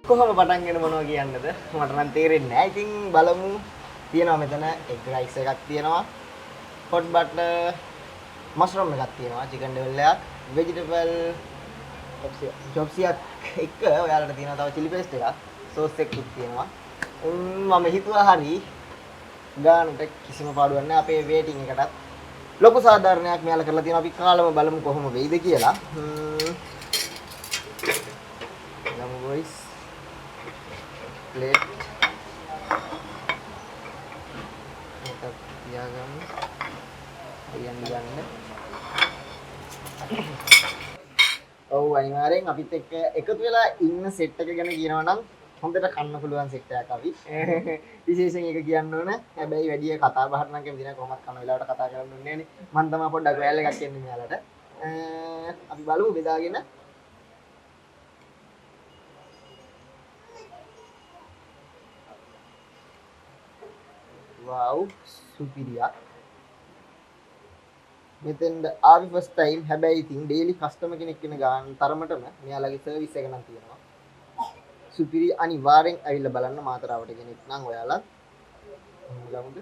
කොහොම පටන් ගෙන මොනවා කියන්නද මට නම් තේරෙන්නේ නැහැ. ඉතින් බලමු. තියෙනවා මෙතන එග් රයිස් එකක් තියෙනවා. hot butter mushroom එකක් තියෙනවා. chicken devel එකක්. vegetable chops එකක් ඔයාලට තියෙනවා තව chili paste එකක්. sauce එකකුත් තියෙනවා. මම හිතුවා හරි ගානට කිසිම පාඩුවක් නැහැ. අපේ waiting එකටත් ලොකු සාධාරණයක් මෙයාලා කරලා තියෙනවා. අපි කාලම බලමු කොහොම වෙයිද කියලා. Lama boys plate kita piagam yang diganda ඔව් අනිවාර්යෙන් අපිත් එක්ක එකතු වෙලා ඉන්න සෙට් එක ගැන කියනවා නම් හොඳට කන්න පුළුවන් සෙට් එකක් අපි විශේෂයෙන් එක කියන්න ඕන හැබැයි වැඩි කතා බහට නම් කැමති නැහැ කොහොමද කන වෙලාවට කතා කරන්න ඕනේ නෑනේ මම තමයි පොඩ්ඩක් වැල් එකක් කියන්නේ මෙයාලට අපි බලමු බෙදාගෙන wow superior මෙතෙන්ද ආවි ෆස්ට් ටයිම් හැබැයි ඉතින් ඩේලි කස්ටමර් කෙනෙක් වෙන ගාන තරමටම මෙයාලගේ සර්විස් එක නම් තියෙනවා සුපිරි අනිවාර්යෙන් ඇවිල්ලා බලන්න මාතරාවට කෙනෙක් නම් ඔයාලා ගමුද